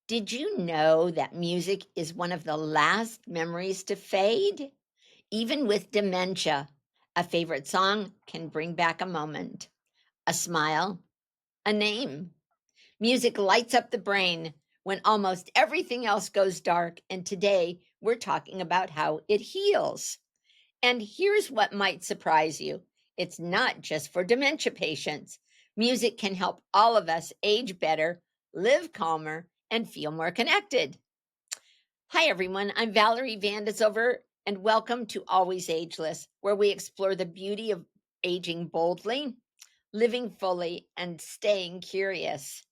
Did you know that music is one of the last memories to fade? Even with dementia, a favorite song can bring back a moment, a smile, a name. Music lights up the brain when almost everything else goes dark. And today we're talking about how it heals. And here's what might surprise you, it's not just for dementia patients. Music can help all of us age better, live calmer, and feel more connected. Hi, everyone. I'm Valerie Van De Zilver, and welcome to Always Ageless, where we explore the beauty of aging boldly, living fully, and staying curious.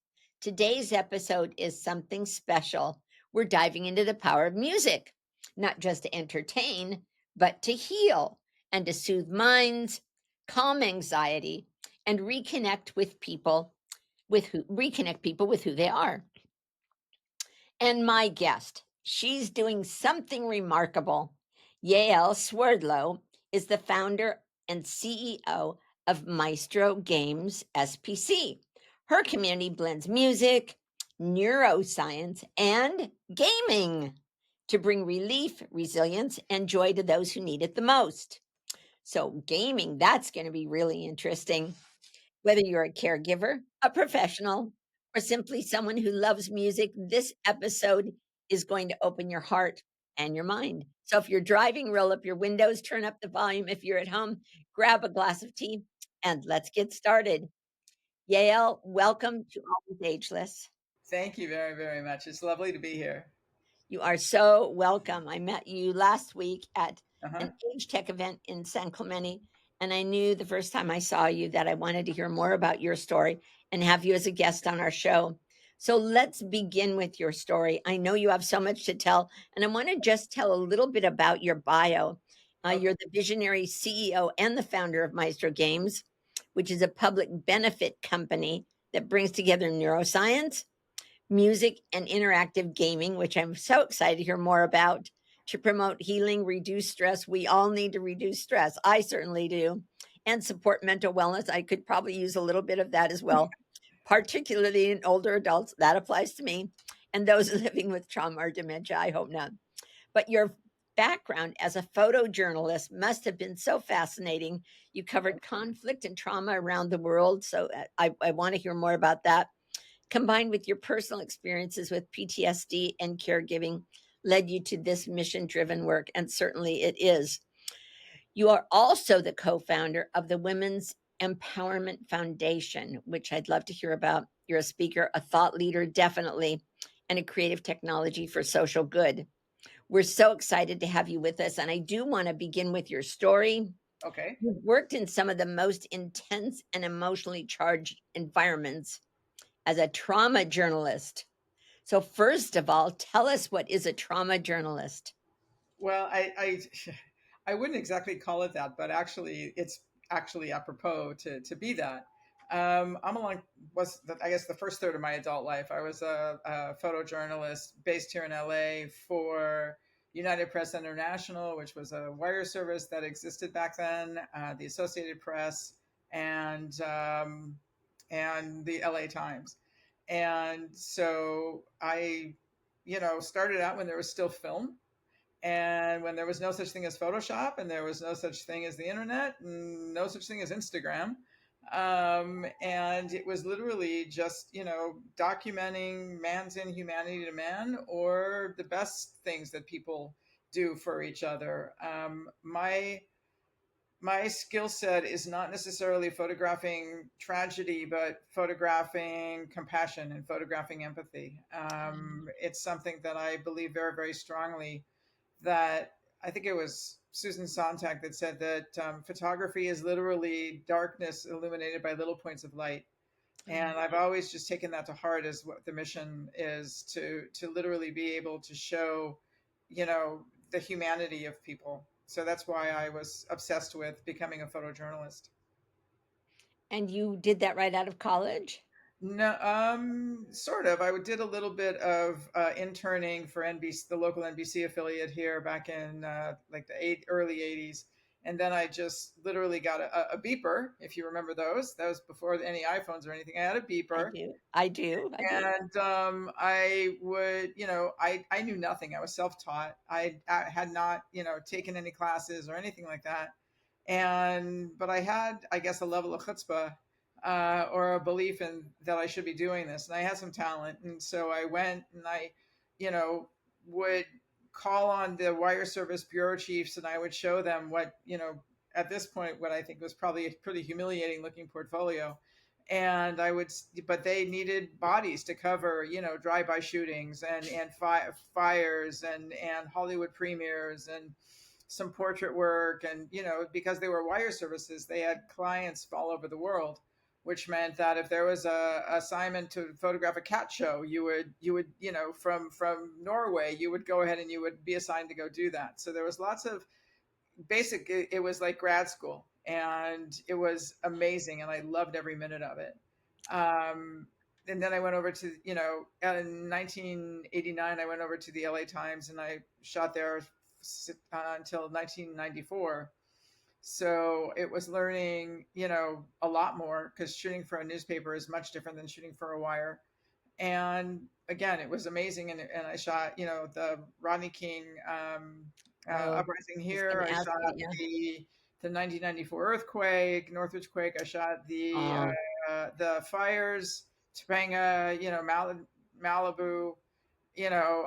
Today's episode is something special. We're diving into the power of music, not just to entertain, but to heal and to soothe minds, calm anxiety, and reconnect people with who they are. And my guest, she's doing something remarkable. Yael Swerdlow is the founder and CEO of Maestro Games SPC. Her community blends music, neuroscience, and gaming to bring relief, resilience, and joy to those who need it the most. So, gaming, that's going to be really interesting. Whether you're a caregiver, a professional, or simply someone who loves music, this episode is going to open your heart and your mind. So if you're driving, roll up your windows, turn up the volume. If you're at home, grab a glass of tea and let's get started. Yael, welcome to Always Ageless. Thank you very, very much. It's lovely to be here. You are so welcome. I met you last week at Uh-huh. an age tech event in San Clemente, and I knew the first time I saw you that I wanted to hear more about your story and have you as a guest on our show. So let's begin with your story. I know you have so much to tell, and I want to just tell a little bit about your bio. Okay. You're the visionary CEO and the founder of Maestro Games, which is a public benefit company that brings together neuroscience, music, and interactive gaming, which I'm so excited to hear more about to promote healing, reduce stress. We all need to reduce stress. I certainly do. And support mental wellness. I could probably use a little bit of that as well, particularly in older adults. That applies to me. And those living with trauma or dementia, I hope not. But your background as a photojournalist must have been so fascinating. You covered conflict and trauma around the world. So I want to hear more about that combined with your personal experiences with PTSD and caregiving led you to this mission driven work. And certainly it is. You are also the co founder of the Women's Empowerment Foundation, which I'd love to hear about. You're a speaker, a thought leader, definitely, and a creative technology for social good. We're so excited to have you with us. And I do want to begin with your story. Okay. You've worked in some of the most intense and emotionally charged environments as a trauma journalist. So, first of all, tell us, what is a trauma journalist? Well, I wouldn't exactly call it that, but actually, it's actually apropos to be that. I'm along was the, I guess the first third of my adult life. I was a photojournalist based here in LA for United Press International, which was a wire service that existed back then, the Associated Press, and um, and the LA Times. And so I started out when there was still film and when there was no such thing as Photoshop and there was no such thing as the internet and no such thing as Instagram. And it was literally just, documenting man's inhumanity to man or the best things that people do for each other. My skill set is not necessarily photographing tragedy, but photographing compassion and photographing empathy. It's something that I believe very, very strongly that I think it was Susan Sontag that said that photography is literally darkness illuminated by little points of light. And I've always just taken that to heart as what the mission is to literally be able to show, the humanity of people. So that's why I was obsessed with becoming a photojournalist. And you did that right out of college? No, sort of. I did a little bit of interning for NBC, the local NBC affiliate here back in like the early '80s, And then I just literally got a beeper, if you remember those. That was before any iPhones or anything. I had a I beeper. do. I do. I do. And I would, I knew nothing. I was self-taught. I had not, taken any classes or anything like that. But I had, I guess, a level of chutzpah, or a belief in that I should be doing this. And I had some talent. And so I went and I, you know, would call on the wire service bureau chiefs, and I would show them what, at this point, what I think was probably a pretty humiliating looking portfolio. And but they needed bodies to cover, drive-by shootings and fires and Hollywood premieres and some portrait work. And, because they were wire services, they had clients all over the world, which meant that if there was a assignment to photograph a cat show, you would, from Norway, you would go ahead and you would be assigned to go do that. So there was lots of it was like grad school, and it was amazing, and I loved every minute of it. Um, and then I went over to, in 1989, I went over to the LA Times, and I shot there until 1994. So it was learning, a lot more, because shooting for a newspaper is much different than shooting for a wire. And again, it was amazing. And I shot, the Rodney King, Oh, uprising I was going here. to I ask shot you. Yeah. the 1994 earthquake, Northridge quake. I shot Oh, the fires, Topanga, Malibu,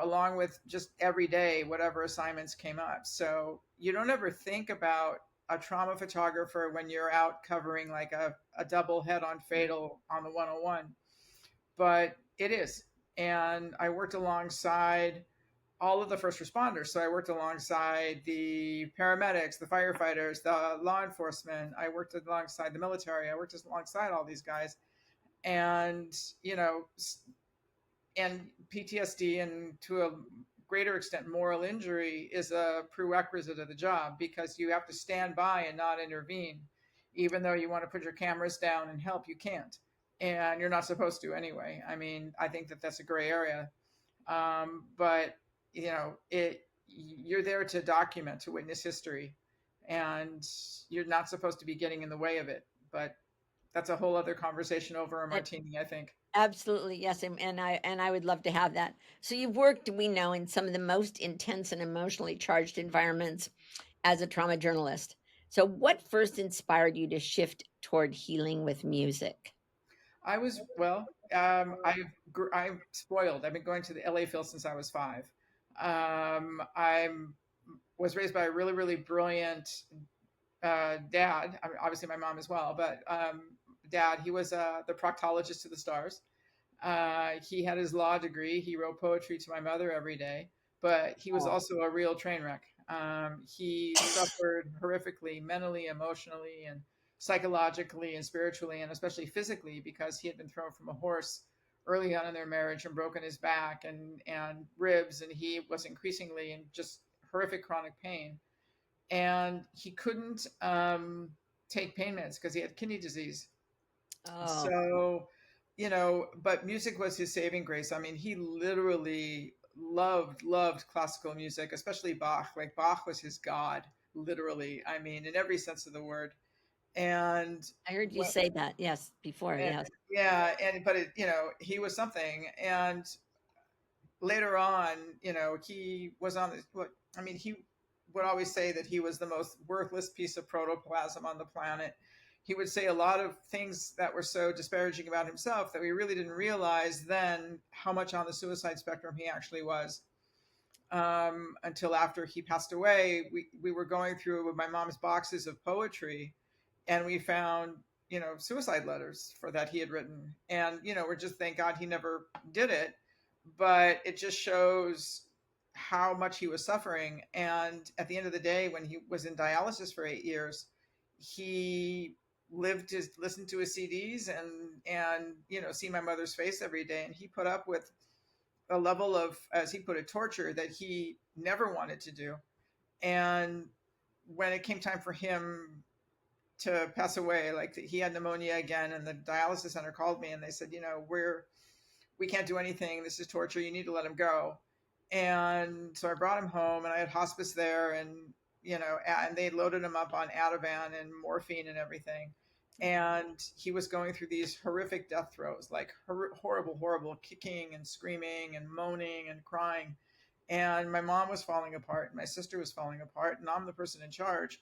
along with just every day, whatever assignments came up. So you don't ever think about a trauma photographer when you're out covering like a double head on fatal on the 101, but it is. And I worked alongside all of the first responders. So I worked alongside the paramedics, the firefighters, the law enforcement. I worked alongside the military. I worked alongside all these guys. And, and PTSD, and to a greater extent, moral injury, is a prerequisite of the job, because you have to stand by and not intervene. Even though you want to put your cameras down and help, you can't. And you're not supposed to anyway. I mean, I think that that's a gray area. But you're there to document, to witness history, and you're not supposed to be getting in the way of it. But that's a whole other conversation over a that martini, I think. absolutely yes, and I would love to have that. So you've worked, we know, in some of the most intense and emotionally charged environments as a trauma journalist. So what first inspired you to shift toward healing with music? I was I'm spoiled. I've been going to the LA Phil since I was 5. I was raised by a really, really brilliant dad. I mean, obviously my mom as well, but dad, he was the proctologist to the stars. He had his law degree. He wrote poetry to my mother every day, but he was Oh, also a real train wreck. He suffered horrifically, mentally, emotionally, and psychologically, and spiritually, and especially physically, because he had been thrown from a horse early on in their marriage and broken his back and ribs, and he was increasingly in just horrific chronic pain. And he couldn't take pain meds because he had kidney disease. oh, So, but music was his saving grace. I mean, he literally loved classical music, especially Bach. Like, Bach was his god, literally. I mean, in every sense of the word. And I heard you what, say that. Yes, before. Yes. yeah, but he was something. And later on, he was on this. What I mean, he would always say that he was the most worthless piece of protoplasm on the planet. He would say a lot of things that were so disparaging about himself that we really didn't realize then how much on the suicide spectrum he actually was. Until after he passed away, we were going through my mom's boxes of poetry, and we found suicide letters for that he had written. And we're just, thank God he never did it, but it just shows how much he was suffering. And at the end of the day, when he was in dialysis for 8 years, he lived to listen to his CDs and see my mother's face every day. And he put up with a level of, as he put it, torture that he never wanted to do. And when it came time for him to pass away, like, he had pneumonia again, and the dialysis center called me and they said, we can't do anything. This is torture. You need to let him go. And so I brought him home, and I had hospice there. And and they loaded him up on Ativan and morphine and everything. And he was going through these horrific death throes, like horrible, horrible kicking and screaming and moaning and crying. And my mom was falling apart, and my sister was falling apart, and I'm the person in charge,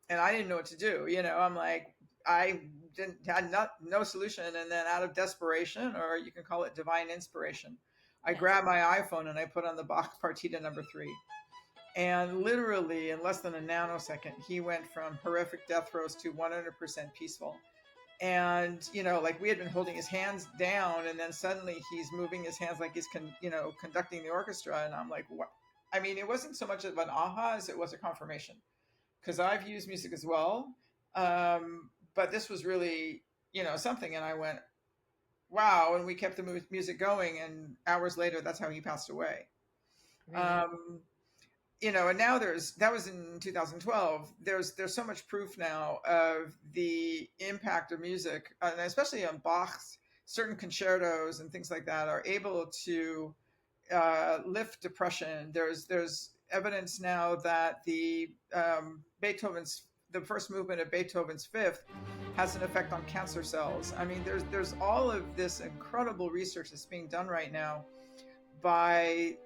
and I didn't know what to do. I'm like, I didn't had no solution, and then out of desperation, or you can call it divine inspiration, I Yes. grabbed my iPhone and I put on the Bach Partita number 3, and literally in less than a nanosecond, he went from horrific death throes to 100% peaceful. And like we had been holding his hands down, and then suddenly he's moving his hands like he's conducting the orchestra, and I'm like, what? I mean, it wasn't so much of an aha as it was a confirmation, because I've used music as well. But this was really, something. And I went, wow. And we kept the music going. And hours later, that's how he passed away. Really? Um, and now that was in 2012. There's so much proof now of the impact of music, and especially on Bach's certain concertos and things like that are able to lift depression. There's evidence now that the first movement of Beethoven's Fifth has an effect on cancer cells. I mean, there's all of this incredible research that's being done right now by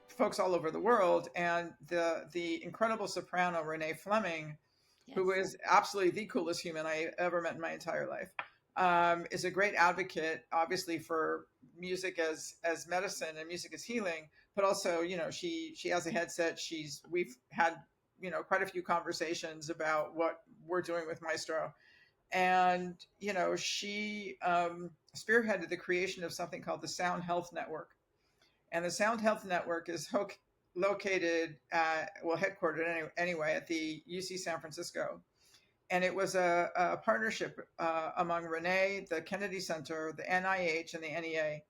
folks all over the world, and the incredible soprano Renee Fleming, who Yes. is absolutely the coolest human I ever met in my entire life, is a great advocate, obviously, for music as medicine and music as healing, but also, she has a headset. We've had, quite a few conversations about what we're doing with Maestro. And, she spearheaded the creation of something called the Sound Health Network. And the Sound Health Network is located headquartered anyway at the UC San Francisco. And it was a partnership among Renee, the Kennedy Center, the NIH, and the NEA.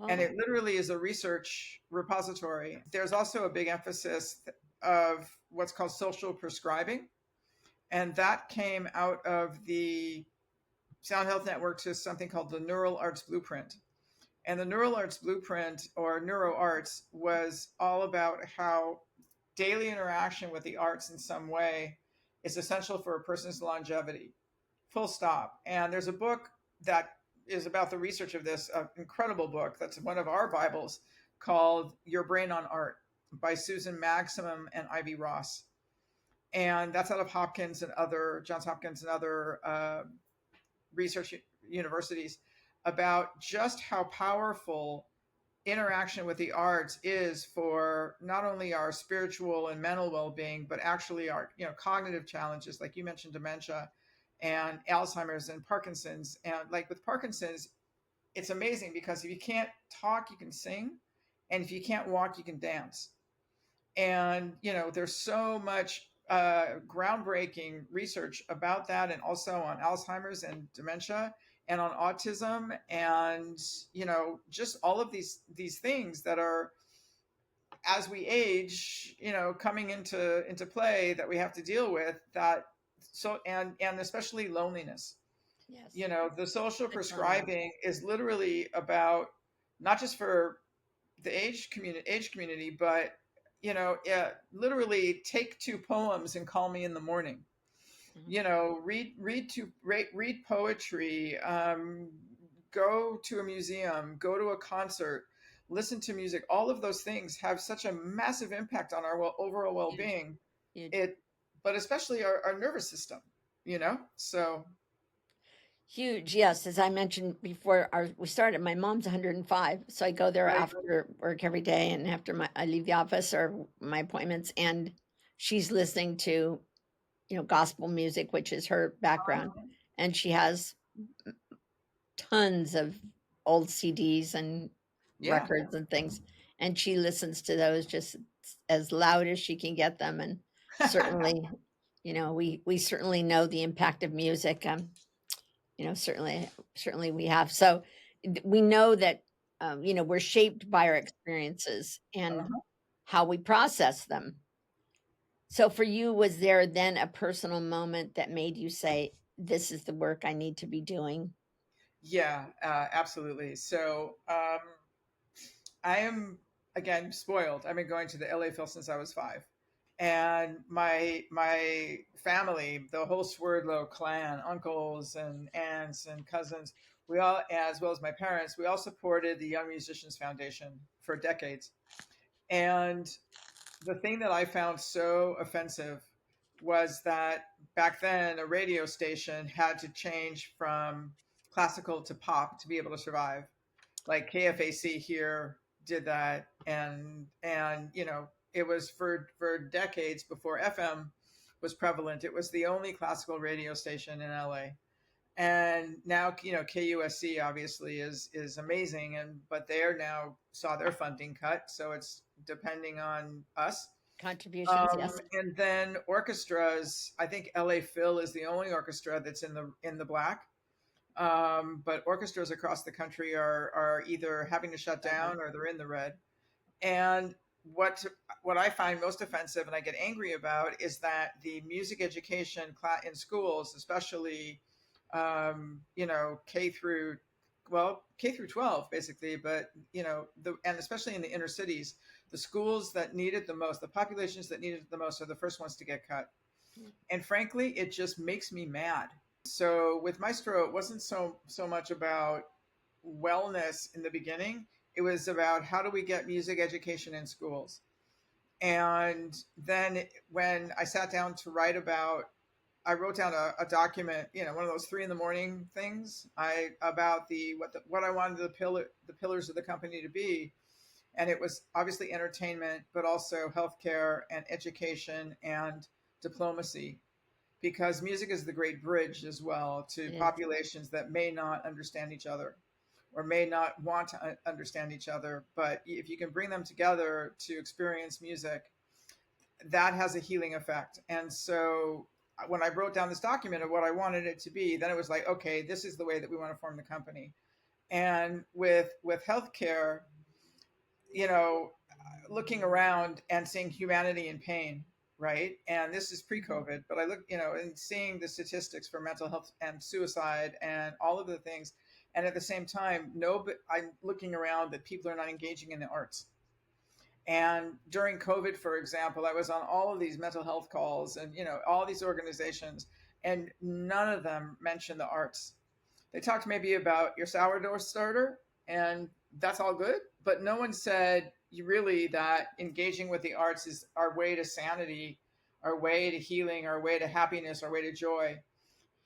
And Wow. it literally is a research repository. There's also a big emphasis of what's called social prescribing. And that came out of the Sound Health Network to something called the Neural Arts Blueprint. And the Neural Arts Blueprint, or Neuro Arts, was all about how daily interaction with the arts in some way is essential for a person's longevity. Full stop. And there's a book that is about the research of this, an incredible book that's one of our Bibles, called Your Brain on Art by Susan Maximum and Ivy Ross. And that's out of Johns Hopkins and other research universities, about just how powerful interaction with the arts is for not only our spiritual and mental well-being, but actually our cognitive challenges, like you mentioned, dementia and Alzheimer's and Parkinson's. And like with Parkinson's, it's amazing because if you can't talk, you can sing, and if you can't walk, you can dance. And there's so much groundbreaking research about that, and also on Alzheimer's and dementia and on autism, and just all of these things that are, as we age, coming into play, that we have to deal with. That so and especially loneliness. Yes. The social Touch on that. prescribing is literally about, not just for the age community, but literally take 2 poems and call me in the morning. Mhm. Read poetry, go to a museum, go to a concert, listen to music. All of those things have such a massive impact on our overall Huge. well-being. Huge. But especially our nervous system. So Huge. Yes. As I mentioned before, we started. My mom's 105, so I go there right, after work every day, and after I leave the office or my appointments, and she's listening to gospel music, which is her background, and she has tons of old CDs and yeah. records and things, and she listens to those just as loud as she can get them. And certainly, we certainly know the impact of music. Certainly we have. So we know that we're shaped by our experiences and Uh-huh. how we process them. So for you, was there then a personal moment that made you say, "This is the work I need to be doing"? Yeah, absolutely. So I am, again, spoiled. I've been going to the LA Phil since I was 5. And my family, the whole Swerdlow clan, uncles and aunts and cousins, we all, as well as my parents, we all supported the Young Musicians Foundation for decades. And the thing that I found so offensive was that back then a radio station had to change from classical to pop to be able to survive. Like KFAC here did that, and it was for decades before FM was prevalent. It was the only classical radio station in LA. And now, KUSC obviously is amazing, but they are now saw their funding cut, so it's depending on us. Contributions, yes. And then orchestras, I think LA Phil is the only orchestra that's in the black. But orchestras across the country are either having to shut down or they're in the red. And what I find most offensive and I get angry about is that the music education in schools, especially K through K through 12 basically, but and especially in the inner cities, the schools that need it the most, the populations that need it the most are the first ones to get cut. And frankly, it just makes me mad. So with Maestro, it wasn't so much about wellness in the beginning. It was about how do we get music education in schools. And then when I sat down to write I wrote down a document, one of those 3 a.m. things, about what I wanted the pillars of the company to be, and it was obviously entertainment, but also healthcare and education and diplomacy, because music is the great bridge as well to populations that may not understand each other or may not want to understand each other. But if you can bring them together to experience music, that has a healing effect. And so when I wrote down this document of what I wanted it to be, then it was like, okay, this is the way that we want to form the company. And with healthcare, looking around and seeing humanity in pain, right? And this is pre-COVID, but I look, and seeing the statistics for mental health and suicide and all of the things. And at the same time, but I'm looking around that people are not engaging in the arts. And during COVID, for example, I was on all of these mental health calls and, all these organizations, and none of them mentioned the arts. They talked maybe about your sourdough starter, and that's all good. But no one said really that engaging with the arts is our way to sanity, our way to healing, our way to happiness, our way to joy.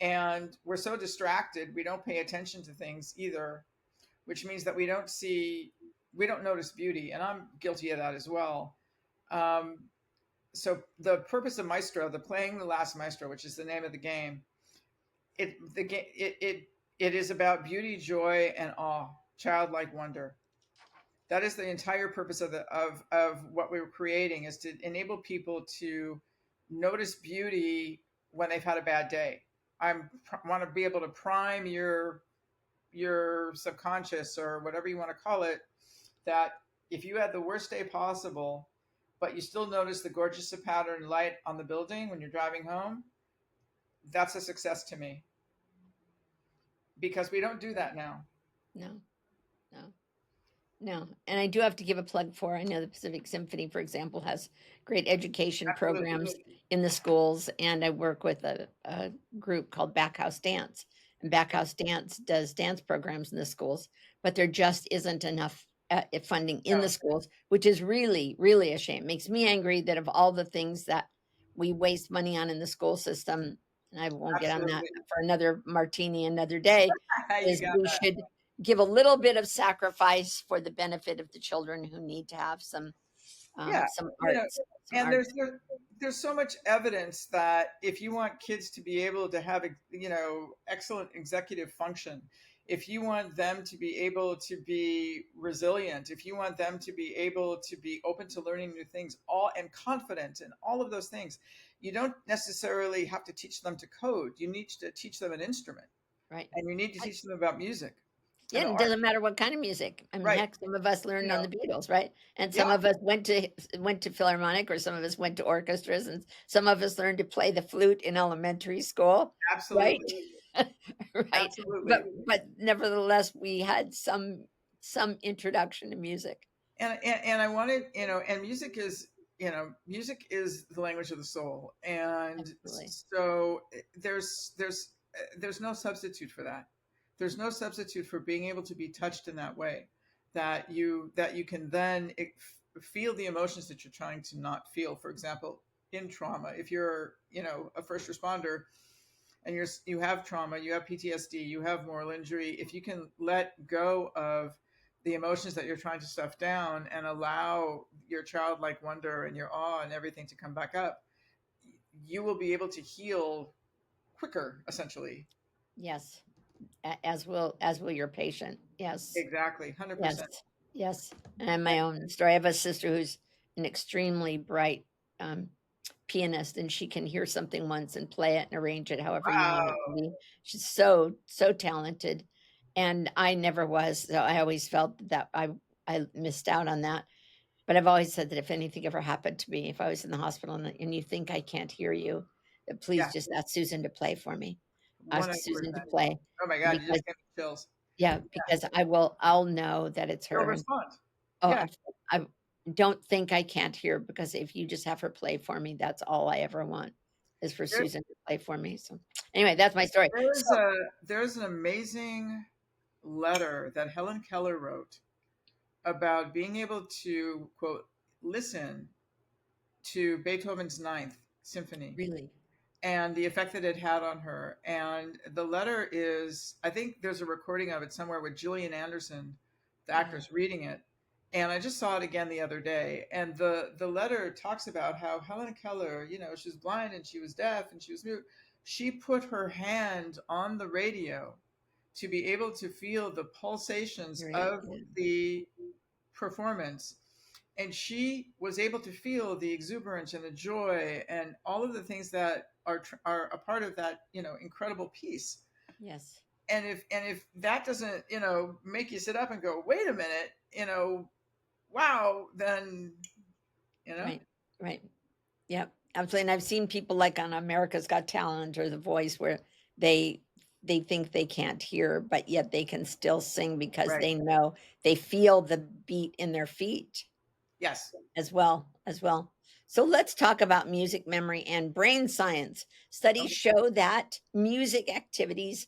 And we're so distracted, we don't pay attention to things either, which means that we don't notice beauty. And I'm guilty of that as well. So the purpose of Maestro, the playing the last Maestro, which is the name of the game, it is about beauty, joy, and awe, childlike wonder. That is the entire purpose of what we were creating, is to enable people to notice beauty when they've had a bad day. I want to be able to prime your subconscious, or whatever you want to call it, that if you had the worst day possible, but you still notice the gorgeous pattern light on the building when you're driving home, that's a success to me. Because we don't do that now. No. And I do have to give a plug for, I know the Pacific Symphony, for example, has great education Absolutely. programs in the schools. And I work with a group called Backhouse Dance. And Backhouse Dance does dance programs in the schools, but there just isn't enough funding in the schools, which is really, really a shame. It makes me angry that of all the things that we waste money on in the school system, and I won't get on that for another martini another day, is we should give a little bit of sacrifice for the benefit of the children who need to have some arts. And there's so much evidence that if you want kids to be able to have excellent executive function, if you want them to be able to be resilient, if you want them to be able to be open to learning new things, and confident and all of those things, you don't necessarily have to teach them to code. You need to teach them an instrument, right? And you need to teach them about music. Yeah, it doesn't matter what kind of music. I mean, heck, some of us learned on the Beatles, right? And some of us went to Philharmonic, or some of us went to orchestras, and some of us learned to play the flute in elementary school. Absolutely. Right? Right. Absolutely. But nevertheless, we had some introduction to music. And I wanted, and music is music is the language of the soul, and Absolutely. so there's no substitute for that. There's no substitute for being able to be touched in that way, that you can then feel the emotions that you're trying to not feel. For example, in trauma, if you're a first responder and you have trauma, you have PTSD, you have moral injury, if you can let go of the emotions that you're trying to stuff down and allow your childlike wonder and your awe and everything to come back up, you will be able to heal quicker, essentially. Yes. As will your patient. Yes. Exactly, Yes. 100%. Yes. And my own story. I have a sister who's an extremely bright um, pianist, and she can hear something once and play it and arrange it however you want it to Wow. be. She's so talented, and I never was. So I always felt that I missed out on that. But I've always said that if anything ever happened to me, if I was in the hospital and you think I can't hear you, that please Yeah, just ask Susan to play for me. Ask Susan to 100%. play Oh my God, you because just gave me chills. yeah, Yeah, because I'll know that it's you'll her, and respond. oh, Yeah, I don't think I can't hear because if you just have her play for me, that's all I ever want is for there, Susan to play for me. So anyway, that's my story. there's So a there's an amazing letter that Helen Keller wrote about being able to, quote, listen to Beethoven's Ninth Symphony really, and the effect that it had on her. And the letter is, I think there's a recording of it somewhere with Gillian Anderson, the wow, actress, reading it. And I just saw it again the other day. And the letter talks about how Helen Keller, she was blind and she was deaf and she was mute. She put her hand on the radio to be able to feel the pulsations period. of Yeah. the performance, and she was able to feel the exuberance and the joy and all of the things that are a part of that incredible piece. Yes. And if that doesn't make you sit up and go, wait a minute, wow, then you know Right. Right. Yep. Absolutely. And I've seen people like on America's Got Talent or The Voice where they they think they can't hear, but yet they can still sing because right. they know they feel the beat in their feet. Yes. As well. So let's talk about music memory and brain science. Studies Okay. show that music activities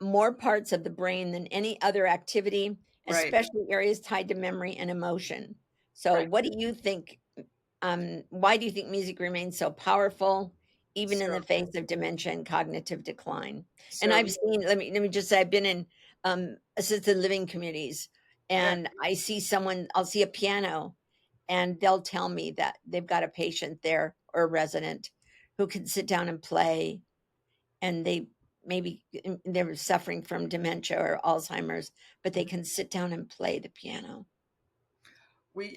more parts of the brain than any other activity, Right. especially areas tied to memory and emotion. So, Right. what do you think? Why do you think music remains so powerful, even in so the face of dementia and cognitive decline? And so I've seen, let me just say, I've been in assisted living communities, yeah, and I'll see a piano, and they'll tell me that they've got a patient there or a resident who can sit down and play, and they're suffering from dementia or Alzheimer's, but they can sit down and play the piano.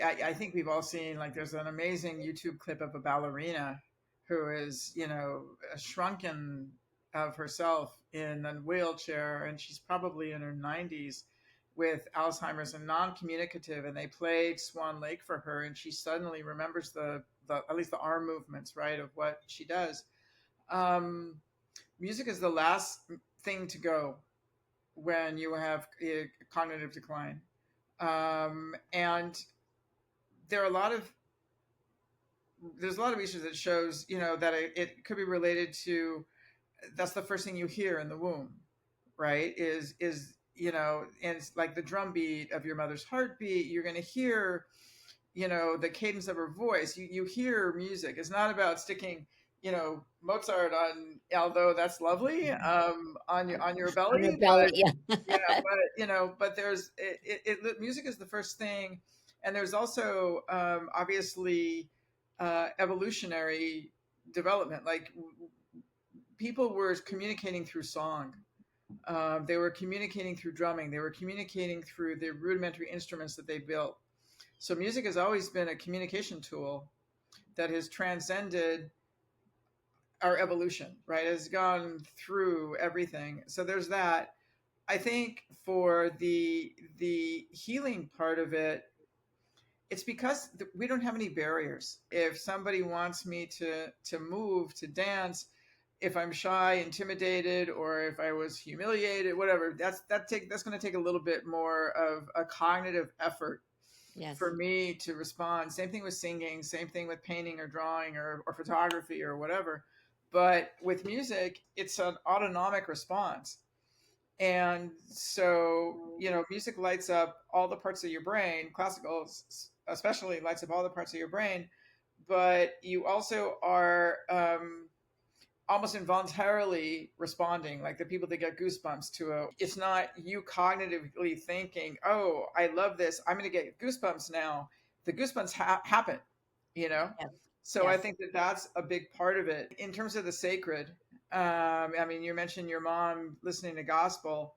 I think we've all seen, like, there's an amazing YouTube clip of a ballerina who is, shrunken of herself in a wheelchair, and she's probably in her 90s with Alzheimer's and non-communicative, and they played Swan Lake for her, and she suddenly remembers the at least the arm movements, right, of what she does. Um, Music is the last thing to go when you have a cognitive decline. And there are a lot of there's a lot of research that shows that it could be related to, that's the first thing you hear in the womb, right, is and it's like the drum beat of your mother's heartbeat. You're going to hear the cadence of her voice. You hear music. It's not about sticking Mozart on, although that's lovely, on your On her belly, but belly, yeah. yeah, but there's music is the first thing. And there's also obviously evolutionary development. Like, people were communicating through song. They were communicating through drumming. They were communicating through the rudimentary instruments that they built. So music has always been a communication tool that has transcended our evolution, right? It has gone through everything. So there's that. I think for the healing part of it, it's because we don't have any barriers. If somebody wants me to move, to dance, if I'm shy, intimidated, or if I was humiliated, whatever, that's going to take a little bit more of a cognitive effort. Yes. for me to respond. Same thing with singing, same thing with painting or drawing or photography or whatever. But with music, it's an autonomic response. And so, music lights up all the parts of your brain, classical especially lights up all the parts of your brain, but you also are almost involuntarily responding, like the people that get goosebumps to it's not you cognitively thinking, oh, I love this, I'm going to get goosebumps now. The goosebumps happen, you know? Yes. So I Yes. think that that's a big part of it. In terms of the sacred, I mean, you mentioned your mom listening to gospel.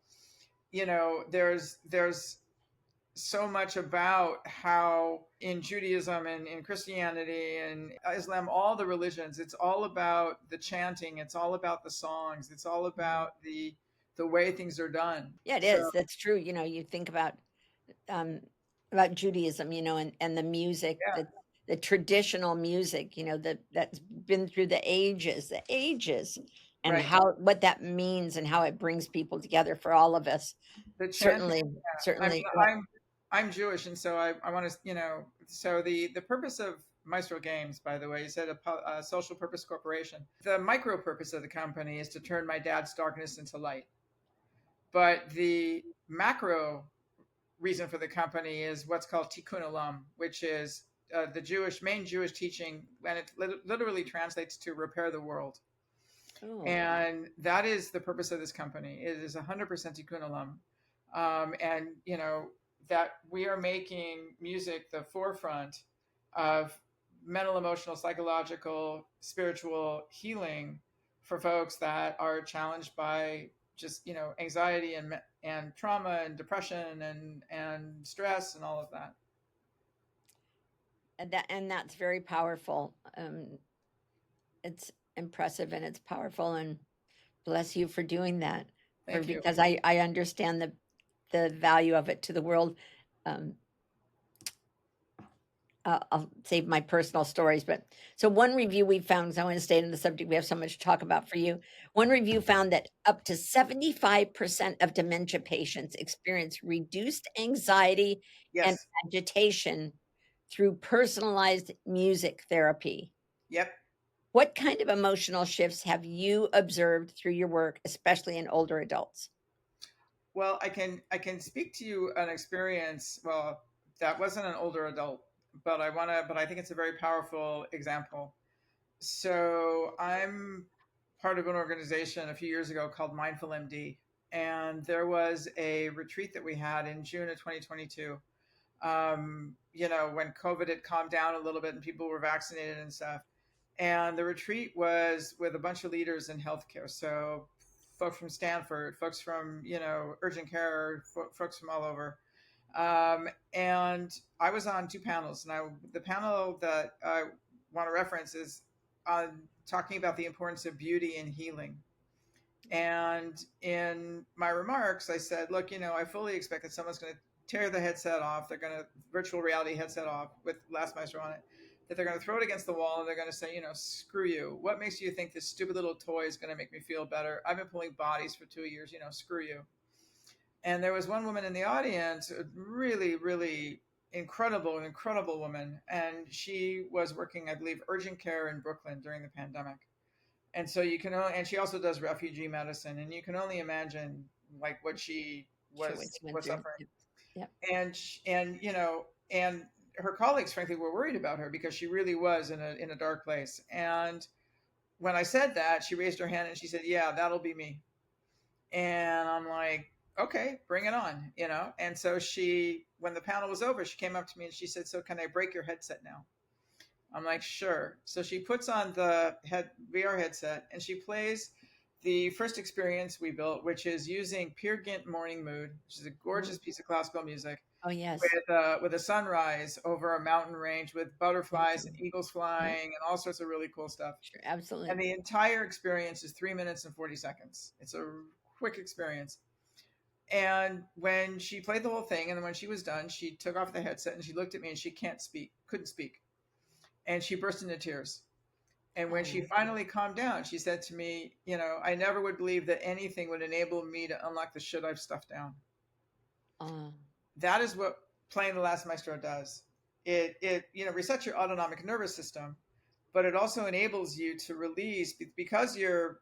There's so much about how in Judaism and in Christianity and Islam, all the religions, it's all about the chanting, it's all about the songs, it's all Mhm. about the way things are done. Yeah, it So is. That's true. You think um, about Judaism, and the music, yeah, the traditional music, that's been through the ages, and right. how what that means and how it brings people together for all of us. The chanting. Certainly, I mean, certainly. I'm Jewish, and so I want to, so the purpose of Maestro Games, by the way, you said a social purpose corporation. The micro purpose of the company is to turn my dad's darkness into light. But the macro reason for the company is what's called tikkun olam, which is the main Jewish teaching, and it literally translates to repair the world. Oh, And that is the purpose of this company. It is 100% tikkun olam, and that we are making music the forefront of mental, emotional, psychological, spiritual healing for folks that are challenged by just anxiety and trauma and depression and stress and all of that. and that's very powerful. It's impressive and it's powerful, and bless you for doing that. For Thank you. Because I understand the value of it to the world. Um, I'll save my personal stories, but so one review we found, 'cause I want to stay on the subject, we have so much to talk about for you. One review found that up to 75% of dementia patients experience reduced anxiety and Yes. agitation through personalized music therapy. Yep. What kind of emotional shifts have you observed through your work, especially in older adults? Well, I can speak to you an experience. Well, that wasn't an older adult, but I think it's a very powerful example. So I'm part of an organization a few years ago called Mindful MD, and there was a retreat that we had in June of 2022. When COVID had calmed down a little bit and people were vaccinated and stuff. And the retreat was with a bunch of leaders in healthcare. So folks from Stanford, folks from, urgent care, folks from all over. And I was on two panels. Now, the panel that I want to reference is on talking about the importance of beauty and healing. And in my remarks, I said, look, I fully expect that someone's going to tear the headset off. They're going to virtual reality headset off with Last Maestro on it. That they're going to throw it against the wall and they're going to say, screw you. What makes you think this stupid little toy is going to make me feel better? I've been pulling bodies for 2 years, screw you. And there was one woman in the audience, a really, really incredible woman. And she was working, I believe, urgent care in Brooklyn during the pandemic. And so and she also does refugee medicine, and you can only imagine like what she Sure, what was you went was through. suffering. Yep. Yep. And her colleagues frankly were worried about her because she really was in a dark place. And when I said that, she raised her hand and she said, yeah, that'll be me. And I'm like, okay, bring it on, And so when the panel was over, she came up to me and she said, so can I break your headset now? I'm like, sure. So she puts on the VR headset and she plays the first experience we built, which is using Peer Gynt Morning Mood, which is a Mhm. gorgeous piece of classical music, Oh, yes. with a sunrise over a mountain range with butterflies and Absolutely. eagles Yep. flying and all sorts of really cool stuff. Sure. And Absolutely. the entire experience is 3 minutes and 40 seconds. It's a quick experience. And when she played the whole thing, and then when she was done, she took off the headset and she looked at me and she couldn't speak. And she burst into tears. And when she Oh, finally calmed down, she said to me, I never would believe that anything would enable me to unlock the shit I've stuffed down. oh, That is what playing the last maestro does. It resets your autonomic nervous system, but it also enables you to release, because you're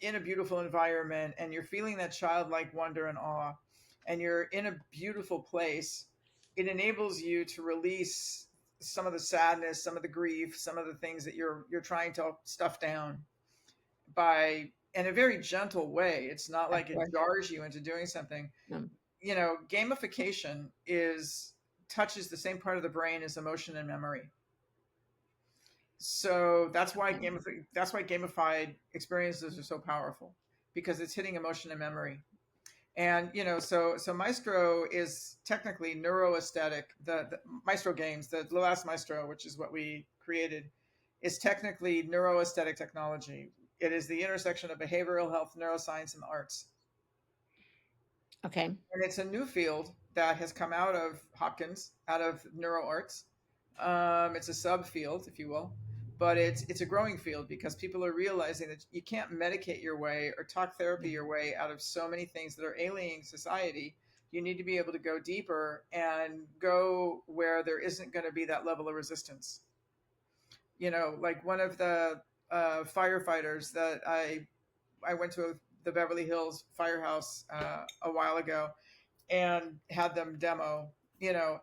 in a beautiful environment and you're feeling that childlike wonder and awe, and you're in a beautiful place. It enables you to release some of the sadness, some of the grief, some of the things that you're trying to stuff down, by in a very gentle way. It's not Of like it course. jars you into doing something. Um, Gamification is touches the same part of the brain as emotion and memory. So that's why gamified experiences are so powerful, because it's hitting emotion and memory. And so Maestro is technically neuroaesthetic. The Maestro Games, the last Maestro, which is what we created, is technically neuroaesthetic technology. It is the intersection of behavioral health, neuroscience, and the arts. okay. And it's a new field that has come out of Hopkins, out of neuroarts. It's a subfield, if you will, but it's a growing field, because people are realizing that you can't medicate your way or talk therapy your way out of so many things that are alienating society. You need to be able to go deeper and go where there isn't going to be that level of resistance. Like one of the firefighters that I went to the Beverly Hills firehouse a while ago, and had them demo.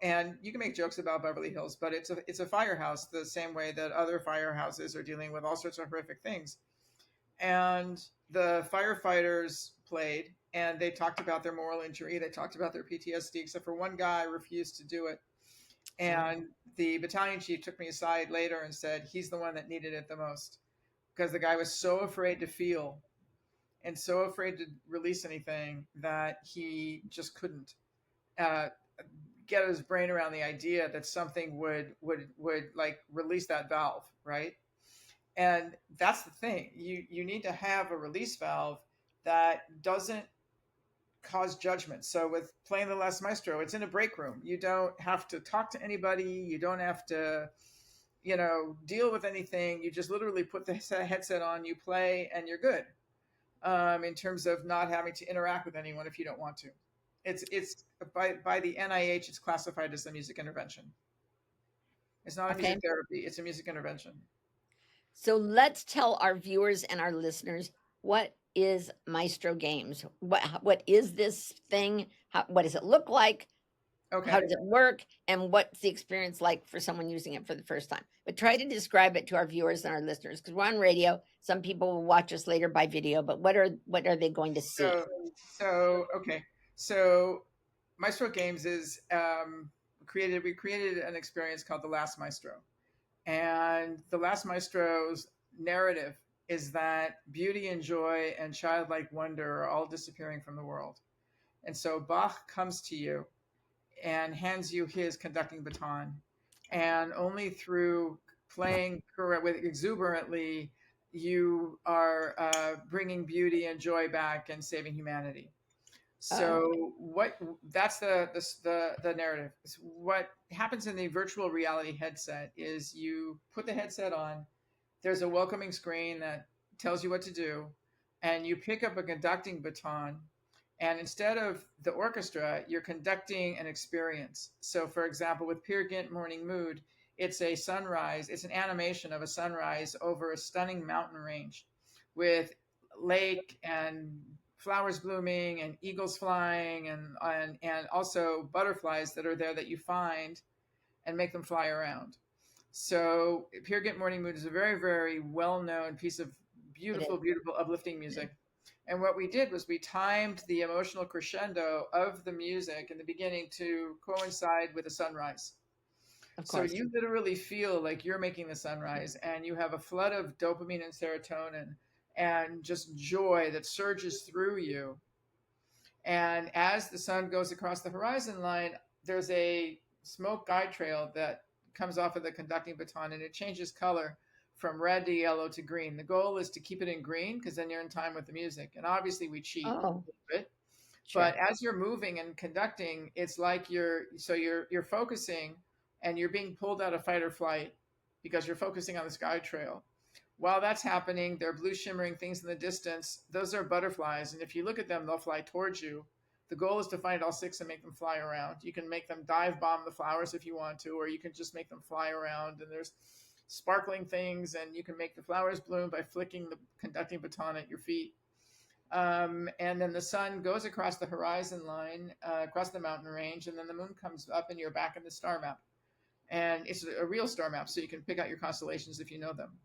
And you can make jokes about Beverly Hills, but it's a firehouse, the same way that other firehouses are dealing with all sorts of horrific things. And the firefighters played, and they talked about their moral injury, they talked about their PTSD, except for one guy refused to do it. And the battalion chief took me aside later and said he's the one that needed it the most, because the guy was so afraid to feel and so afraid to release anything that he just couldn't uh, get his brain around the idea that something would like release that valve, right? And that's the thing. You need to have a release valve that doesn't cause judgment. So with playing the last maestro, it's in a break room. You don't have to talk to anybody. You don't have to deal with anything. You just literally put the headset on, you play, and you're good. In terms of not having to interact with anyone if you don't want to. It's by the NIH, it's classified as a music intervention. It's not a Okay. music therapy, it's a music intervention. So let's tell our viewers and our listeners, what is Maestro Games? What is this thing? What does it look like? How Okay. does it work? And what's the experience like for someone using it for the first time? But try to describe it to our viewers and our listeners, because we're on radio. Some people will watch us later by video, but what are they going to see? Okay. So Maestro Games is we created an experience called The Last Maestro. And The Last Maestro's narrative is that beauty and joy and childlike wonder are all disappearing from the world. And so Bach comes to you and hands you his conducting baton. And only through playing correct with exuberantly, you are bringing beauty and joy back and saving humanity. Oh, So what that's the narrative. What happens in the virtual reality headset is you put the headset on. There's a welcoming screen that tells you what to do, and you pick up a conducting baton, and instead of the orchestra, you're conducting an experience. So, for example, with Peer Gynt Morning Mood, it's a sunrise, it's an animation of a sunrise over a stunning mountain range with lake and flowers blooming and eagles flying and also butterflies that are there that you find and make them fly around. So Peer Gynt Morning Mood is a very, very well-known piece of it beautiful, is. beautiful uplifting music. And what we did was we timed the emotional crescendo of the music in the beginning to coincide with the sunrise. Of So course. you literally feel like you're making the sunrise, and you have a flood of dopamine and serotonin and just joy that surges through you. And as the sun goes across the horizon line, there's a smoke guide trail that comes off of the conducting baton, and it changes color from red to yellow to green. The goal is to keep it in green, because then you're in time with the music. And obviously we cheat a Oh, little bit, sure. but as you're moving and conducting, it's like you're focusing, and you're being pulled out of fight or flight because you're focusing on this guide trail. While that's happening, there are blue shimmering things in the distance. Those are butterflies, and if you look at them, they'll fly towards you. The goal is to find all six and make them fly around. You can make them dive bomb the flowers if you want to, or you can just make them fly around. And there's sparkling things, and you can make the flowers bloom by flicking the conducting baton at your feet. And then the sun goes across the horizon line, across the mountain range, and then the moon comes up, and you're back in the star map. And it's a real star map, so you can pick out your constellations if you know them.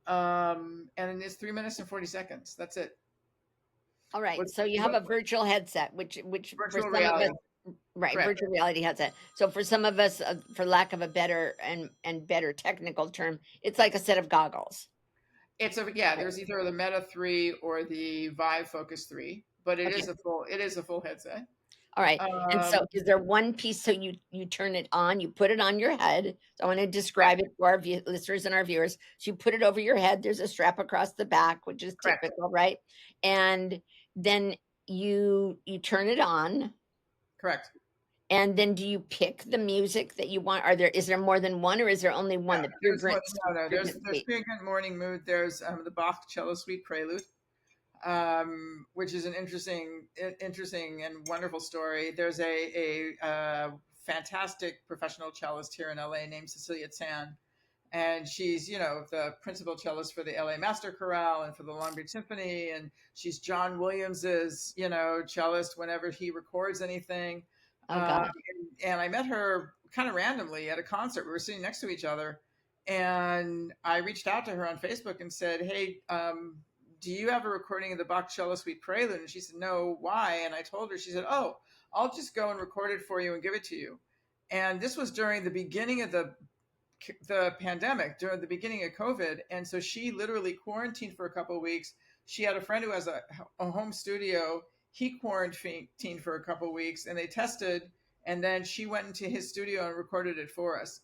And it's 3 minutes and 40 seconds. That's it. All right. What, So you have what a virtual headset, which for virtual some of us, reality? right, Correct. virtual reality headset. So for some of us, for lack of a better and better technical term, it's like a set of goggles. It's a yeah. Right. There's either the Meta 3 or the Vive Focus 3, but Okay. it is a full headset. All right. And Um, so is there one piece so you turn it on, you put it on your head. So I want to correct, describe it for our listeners and our viewers. So you put it over your head. There's a strap across the back, which is correct, typical, right? And then you turn it on. correct. And then do you pick the music that you want? Is there more than one or is there only No, one? The there's more. No, no. Pure Grit There's Suite. Pregnant Morning Mood. There's the Bach Cello Suite Prelude, which is an interesting and wonderful story. There's a fantastic professional cellist here in LA named Cecilia Tan, and she's the principal cellist for the LA Master Chorale and for the Long Beach Symphony, and she's John Williams's cellist whenever he records anything. Oh Um, gosh. and I met her kind of randomly at a concert. We were sitting next to each other, and I reached out to her on Facebook and said, "Hey, do you have a recording of the Bach Cello Suite Prelude?" And she said, "No, why?" And I told her. She said, "Oh, I'll just go and record it for you and give it to you." And this was during the beginning of the pandemic, during the beginning of COVID. And so she literally quarantined for a couple of weeks. She had a friend who has a home studio. He quarantined for a couple of weeks, and they tested. And then she went into his studio and recorded it for us.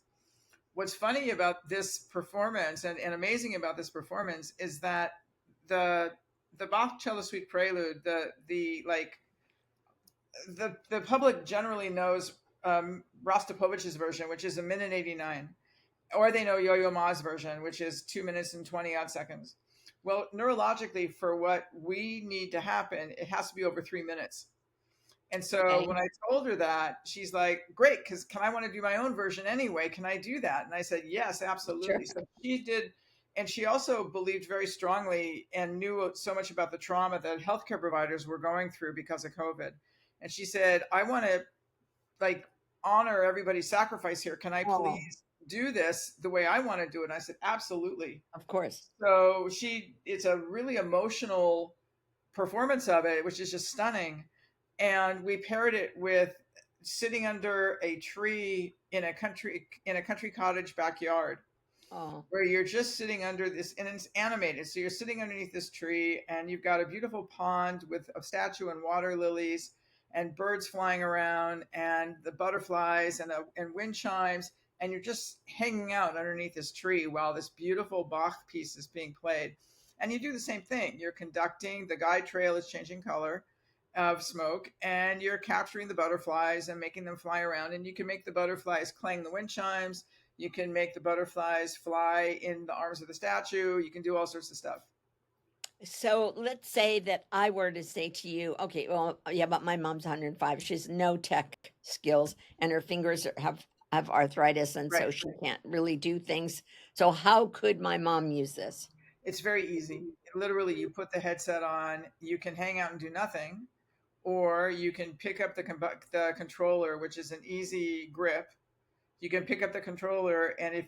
What's funny about this performance and amazing about this performance is that the the Bach Cello Suite Prelude, the public generally knows Rostopovich's version, which is 1:89, or they know Yo-Yo Ma's version, which is 2 minutes and 20 odd seconds. Well, neurologically, for what we need to happen, it has to be over 3 minutes. And so Okay. when I told her that, she's like, "Great, because I want to do my own version anyway. Can I do that?" And I said, "Yes, Sure. absolutely." So she did, and she also believed very strongly and knew so much about the trauma that healthcare providers were going through because of COVID. And she said, "I want to like honor everybody's sacrifice here. Can I Oh, please do this the way I want to do it?" And I said, "Absolutely." of course. So it's a really emotional performance of it, which is just stunning. And we paired it with sitting under a tree in a country cottage backyard Oh, where you're just sitting under this, and it's animated. So you're sitting underneath this tree, and you've got a beautiful pond with a statue and water lilies and birds flying around and the butterflies and wind chimes, and you're just hanging out underneath this tree while this beautiful Bach piece is being played. And you do the same thing. You're conducting, the guide trail is changing color of smoke, and you're capturing the butterflies and making them fly around. And you can make the butterflies clang the wind chimes. You can make the butterflies fly in the arms of the statue. You can do all sorts of stuff. so let's say that I were to say to you, okay, well, yeah, but my mom's 105. She has no tech skills, and her fingers have arthritis, and Right. so she can't really do things. So how could my mom use this? It's very easy. Literally, you put the headset on, you can hang out and do nothing, or you can pick up the controller, which is an easy grip. You can pick up the controller, and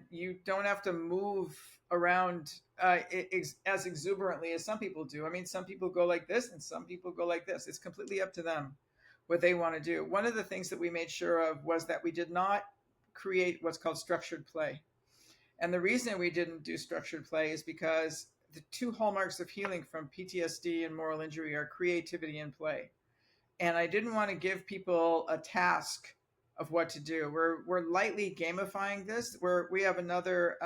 you don't have to move around as exuberantly as some people do. I mean, some people go like this, and some people go like this. It's completely up to them what they want to do. One of the things that we made sure of was that we did not create what's called structured play. And the reason we didn't do structured play is because the two hallmarks of healing from PTSD and moral injury are creativity and play. And I didn't want to give people a task of what to do. We're lightly gamifying this. We have another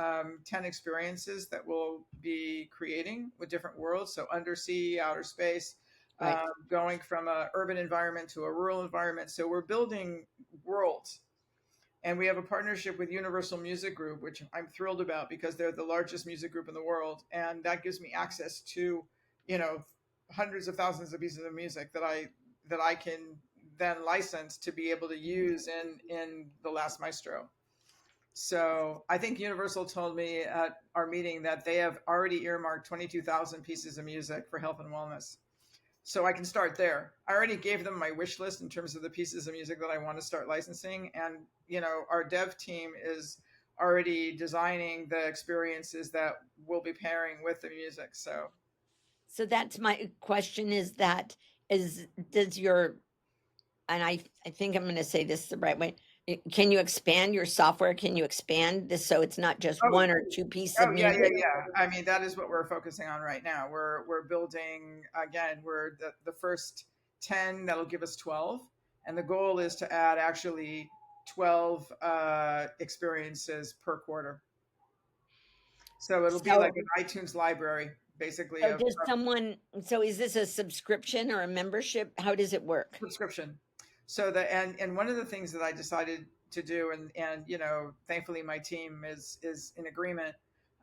10 experiences that we'll be creating with different worlds. So undersea, outer space, Right. going from an urban environment to a rural environment. So we're building worlds, and we have a partnership with Universal Music Group, which I'm thrilled about because they're the largest music group in the world. And that gives me access to, you know, hundreds of thousands of pieces of music that I can then license to be able to use in the last Maestro. So I think Universal told me at our meeting that they have already earmarked 22,000 pieces of music for health and wellness. So I can start there. I already gave them my wish list in terms of the pieces of music that I want to start licensing. And, our dev team is already designing the experiences that we'll be pairing with the music. So that's my question, is that is does your, and I think I'm gonna say this the right way. Can you expand your software? Can you expand this so it's not just oh, one or two pieces of oh yeah, yeah, music? yeah. I mean, that is what we're focusing on right now. We're building again. We're the first 10 that'll give us 12, and the goal is to add actually 12 experiences per quarter. So it'll be like So an iTunes library, basically, so of does someone, so is this a subscription or a membership? How does it work? subscription. So and one of the things that I decided to do, and thankfully my team is in agreement.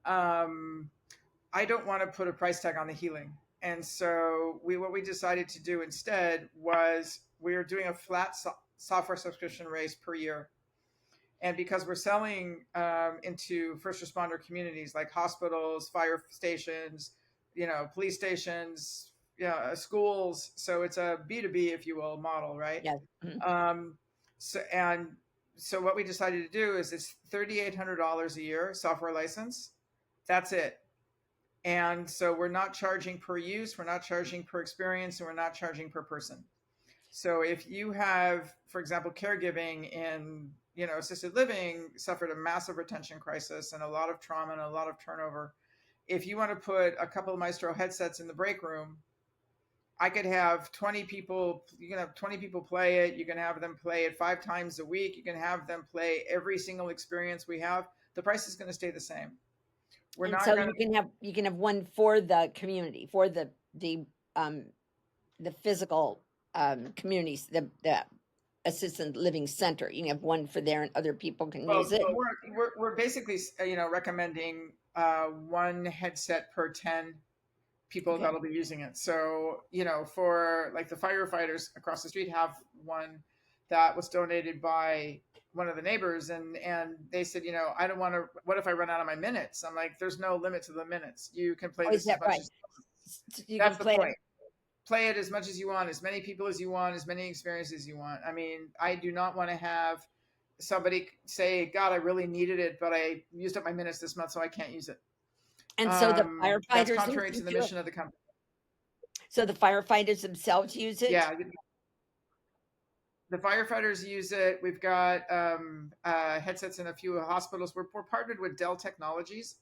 Um, I don't want to put a price tag on the healing, and so what we decided to do instead was we are doing a flat software subscription raise per year. And because we're selling into first responder communities like hospitals, fire stations, police stations, schools, so it's a B2B, if you will, model, right? Yes. Mhm. Um, so what we decided to do is it's $3,800 a year software license. That's it. And so we're not charging per use, we're not charging per experience, and we're not charging per person. So if you have, for example, caregiving in, assisted living suffered a massive retention crisis and a lot of trauma and a lot of turnover. If you want to put a couple of Maestro headsets in the break room, I could have 20 people, you can have 20 people play it. You can have them play it 5 times a week. You can have them play every single experience we have. The price is going to stay the same. We're And not so going you can have one for the community, for um the physical communities, the assisted living center. You can have one for there and other people can Well, use it. we're basically recommending one headset per 10 people Okay. that'll be using it. So for like the firefighters across the street have one that was donated by one of the neighbors, and they said, I don't want to. What if I run out of my minutes? I'm like, there's no limit to the minutes. You can play Oh, is this as that much right? as. You That's can the play it. point. Play it as much as you want, as many people as you want, as many experiences as you want. I mean, I do not want to have somebody say, God, I really needed it, but I used up my minutes this month, so I can't use it. And so the That's firefighters contrary to listen the to it. mission of the company. So the firefighters themselves use it. Yeah, the firefighters use it. We've got headsets in a few hospitals. We're partnered with Dell Technologies,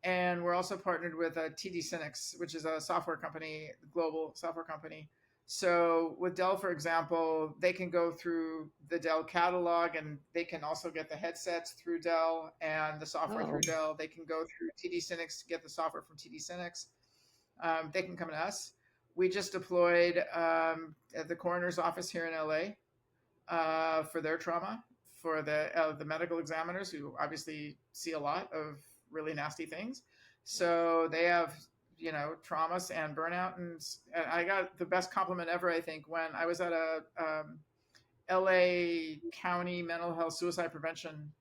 and we're also partnered with TD Synnex, which is a software company, global software company. So with Dell, for example, they can go through the Dell catalog, and they can also get the headsets through Dell and the software Oh, through Dell. They can go through TD Synnex to get the software from TD Synnex. They can come to us. We just deployed at the coroner's office here in LA for their trauma, for the medical examiners who obviously see a lot of really nasty things. So they have traumas and burnout, and I got the best compliment ever, I think, when I was at a LA County mental health suicide prevention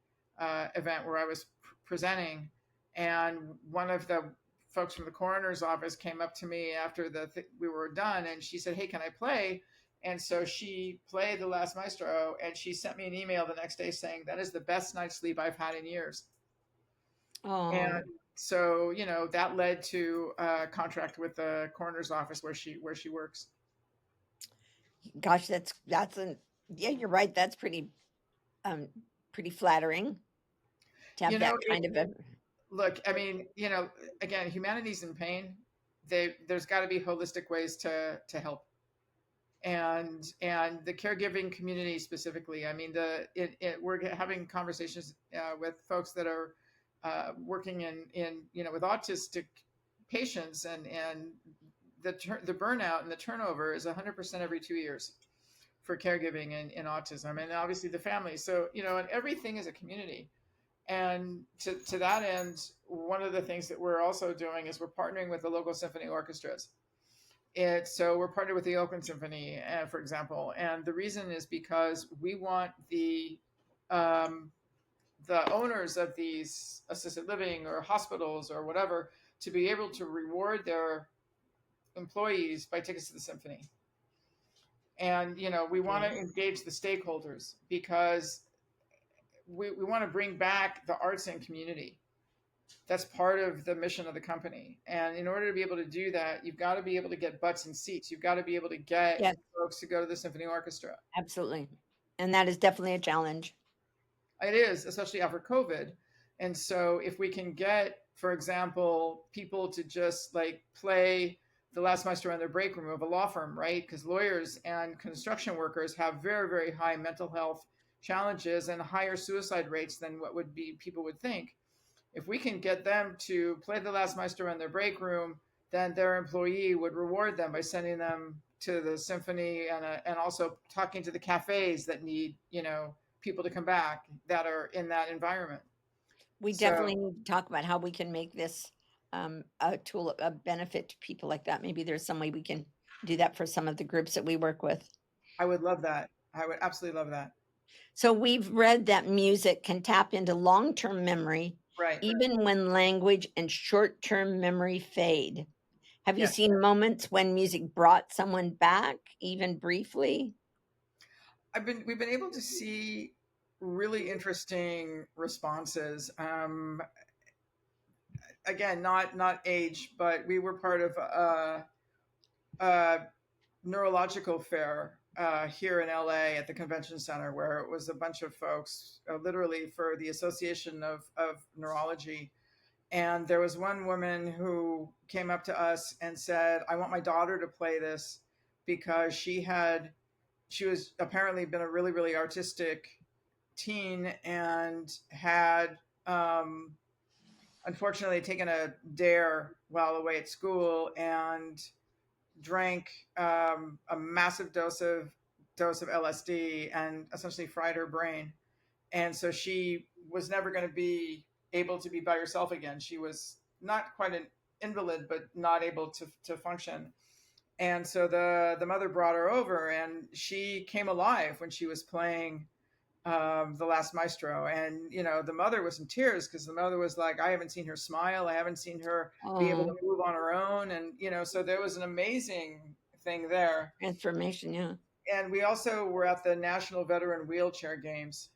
event where I was presenting, and one of the folks from the coroner's office came up to me after we were done, and she said, "Hey, can I play?" And so she played the last Maestro, and she sent me an email the next day saying, "That is the best night's sleep I've had in years." oh, And so that led to a contract with the coroner's office where she works. gosh, that's an, yeah, you're right. That's um pretty flattering to You have know, that kind of a. look, I mean, again, humanity's in pain. There's got to be holistic ways to help, and the caregiving community specifically. I mean, we're having conversations with folks that are working in with autistic patients, and the burnout and the turnover is 100% every 2 years for caregiving in autism, and obviously the family. So and everything is a community. And to that end, one of the things that we're also doing is we're partnering with the local symphony orchestras. So we're partnered with the Oakland Symphony, for example, and the reason is because we want um, the owners of these assisted living or hospitals or whatever to be able to reward their employees by tickets to the symphony. And we want to Okay. engage the stakeholders because we want to bring back the arts and community. That's part of the mission of the company. And in order to be able to do that, you've got to be able to get butts and seats. You've got to be able to get Yes, folks to go to the symphony orchestra. absolutely. And that is definitely a challenge. It is, especially after COVID. And so if we can get, for example, people to just like play the last maestro in their break room of a law firm, right? Because lawyers and construction workers have very, very high mental health challenges and higher suicide rates than what would be people would think. If we can get them to play the last maestro in their break room, then their employee would reward them by sending them to the symphony and also talking to the cafes that need people to come back that are in that environment. We So definitely need to talk about how we can make this a tool, a benefit to people like that. Maybe there's some way we can do that for some of the groups that we work with. I would love that. I would absolutely love that. So we've read that music can tap into long-term memory, Right. even when language and short-term memory fade. Have you Yes. seen moments when music brought someone back, even briefly? We've been able to see really interesting responses. Again, not age, but we were part of a neurological fair here in LA at the convention center, where it was a bunch of folks, literally for the Association of Neurology. And there was one woman who came up to us and said, I want my daughter to play this because she was apparently been a really, really artistic teen and had unfortunately taken a dare while away at school and drank a massive dose of LSD and essentially fried her brain. And so she was never going to be able to be by herself again. She was not quite an invalid, but not able to function. And so the mother brought her over, and she came alive when she was playing the last maestro. And the mother was in tears because the mother was like, I haven't seen her smile, I haven't seen her be able to Oh, move on her own. And so there was an amazing thing there. transformation, yeah. And we also were at the National Veteran Wheelchair Games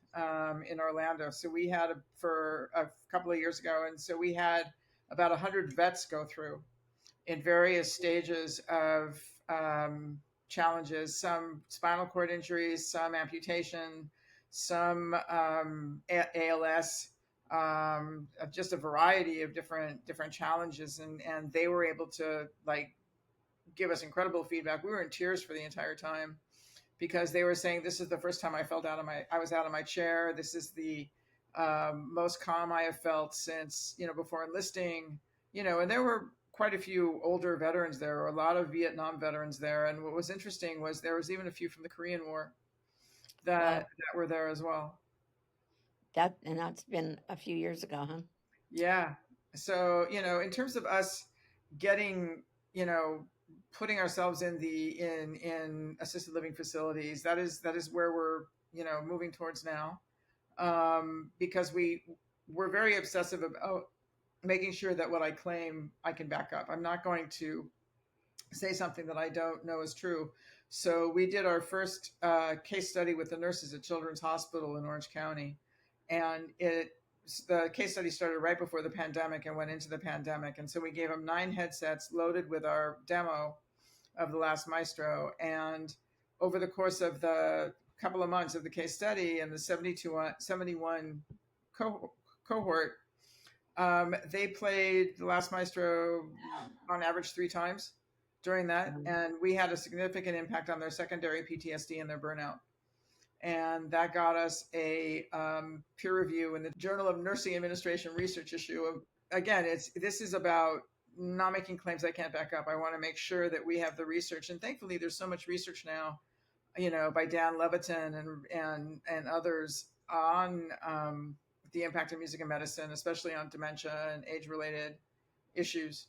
in Orlando. So we had for a couple of years ago, and so we had about 100 vets go through in various stages of challenges, some spinal cord injuries, some amputation, some ALS, just a variety of different challenges, and they were able to like give us incredible feedback. We were in tears for the entire time because they were saying, this is the first time I was out of my chair. This is the most calm I have felt since before enlisting. And there were quite a few older veterans there, or a lot of Vietnam veterans there. And what was interesting was there was even a few from the Korean War that Wow. that were there as well. That's been a few years ago, huh? Yeah. So in terms of us getting putting ourselves in assisted living facilities, that is where we're moving towards now, because we're very obsessive about making sure that what I claim I can back up. I'm not going to say something that I don't know is true. So we did our first case study with the nurses at Children's Hospital in Orange County, and the case study started right before the pandemic and went into the pandemic. And so we gave them 9 headsets loaded with our demo of the last maestro. And over the course of the couple of months of the case study and the 71 cohort, they played the last maestro on average 3 times during that. And we had a significant impact on their secondary PTSD and their burnout. And that got us a peer review in the Journal of Nursing Administration research issue. Again, this is about not making claims I can't back up. I want to make sure that we have the research, and thankfully, there's so much research now, by Dan Levitin and others on the impact of music and medicine, especially on dementia and age-related issues.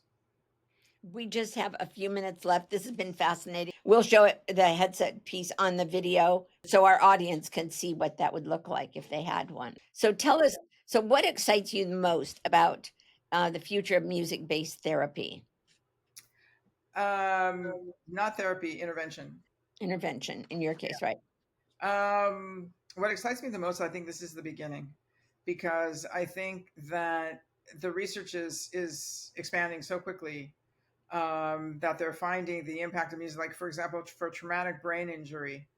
We just have a few minutes left. This has been fascinating. We'll show it, the headset piece on the video so our audience can see what that would look like if they had one. So tell us, so what excites you the most about the future of music-based therapy Not therapy, intervention. intervention in your case, right? What excites me the most, I think this is the beginning, because I think that the research is expanding so quickly, that they're finding the impact of music. Like, for example, for traumatic brain injury,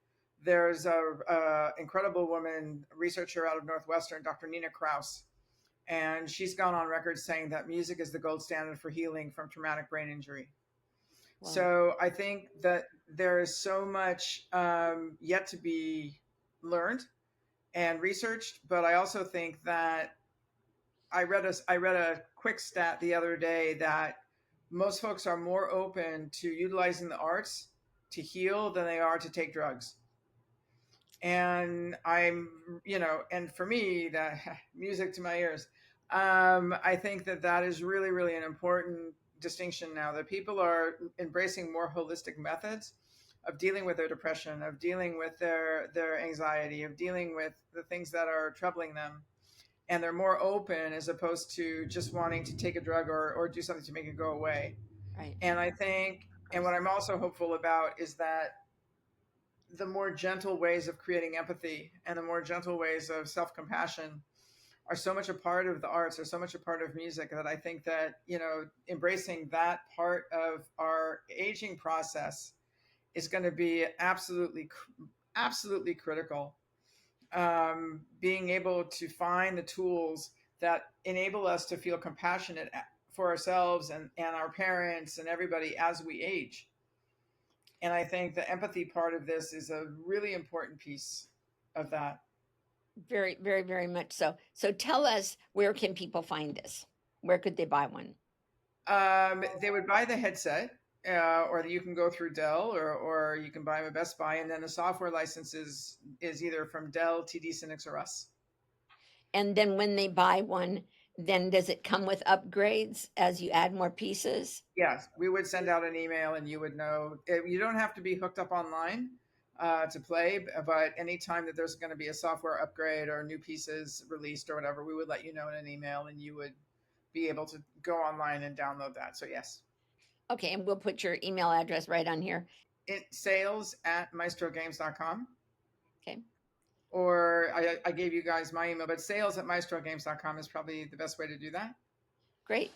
there's a incredible woman researcher out of Northwestern, Dr. Nina Kraus, and she's gone on record saying that music is the gold standard for healing from traumatic brain injury. Wow. So I think that there is so much yet to be learned and researched, but I also think that I read a quick stat the other day that most folks are more open to utilizing the arts to heal than they are to take drugs. And and for me, that music to my ears. I think that that is really, really an important distinction now, that people are embracing more holistic methods of dealing with their depression, of dealing with their anxiety, of dealing with the things that are troubling them, and they're more open as opposed to just wanting to take a drug or do something to make it go away. Right. And I think, and what I'm also hopeful about is that the more gentle ways of creating empathy and the more gentle ways of self-compassion are so much a part of the arts, are so much a part of music, that I think that, embracing that part of our aging process is going to be absolutely critical. Being able to find the tools that enable us to feel compassionate for ourselves and our parents and everybody as we age. And I think the empathy part of this is a really important piece of that. Very, very, very much so. So tell us, where can people find this? Where could they buy one? They would buy the headset, or you can go through Dell, or you can buy them at Best Buy, and then the software license is either from Dell, TD Synnex, or us. And then when they buy one, then does it come with upgrades as you add more pieces? Yes, we would send out an email, and you would know. You don't have to be hooked up online to play, but anytime that there's going to be a software upgrade or new pieces released or whatever, we would let you know in an email, and you would be able to go online and download that. So yes, Okay, and we'll put your email address right on here. sales at maestrogames.com. Okay, Or I gave you guys my email, but sales at maestrogames.com is probably the best way to do that. great.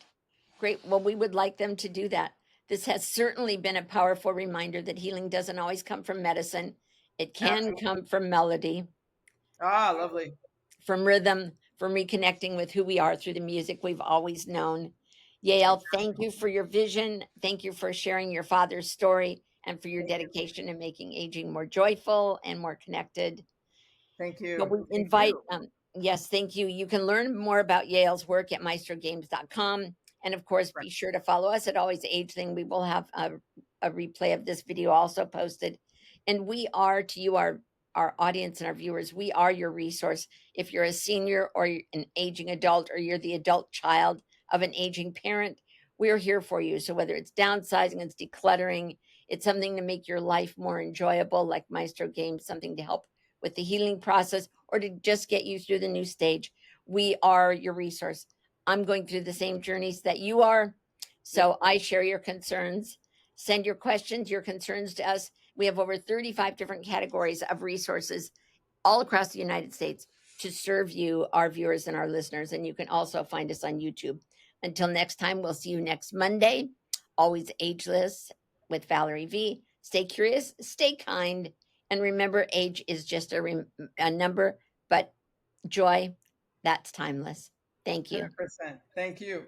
Great. Well, we would like them to do that. This has certainly been a powerful reminder that healing doesn't always come from medicine. It can Absolutely. come from melody, Ah, lovely. from rhythm, from reconnecting with who we are through the music we've always known. Yael, thank you for your vision. Thank you for sharing your father's story and for your Thank you. dedication to making aging more joyful and more connected. Thank Well, you. we Thank invite, you. yes, thank you. You can learn more about Yale's work at maestrogames.com. And of course, Right. be sure to follow us at Always Ageling. We will have a replay of this video also posted. And we are, to you, our audience and our viewers, we are your resource. If you're a senior or you're an aging adult, or you're the adult child of an aging parent, we're here for you. So whether it's downsizing, it's decluttering, it's something to make your life more enjoyable, like Maestro Games, something to help with the healing process, or to just get you through the new stage, we are your resource. I'm going through the same journeys that you are. Yep. So I share your concerns. Send your questions, your concerns to us. We have over 35 different categories of resources all across the United States to serve you, our viewers and our listeners. And you can also find us on YouTube. Until next time, we'll see you next Monday. Always Ageless with Valerie V. Stay curious, stay kind, and remember, age is just a number, but joy, that's timeless. Thank you. 100%. Thank you.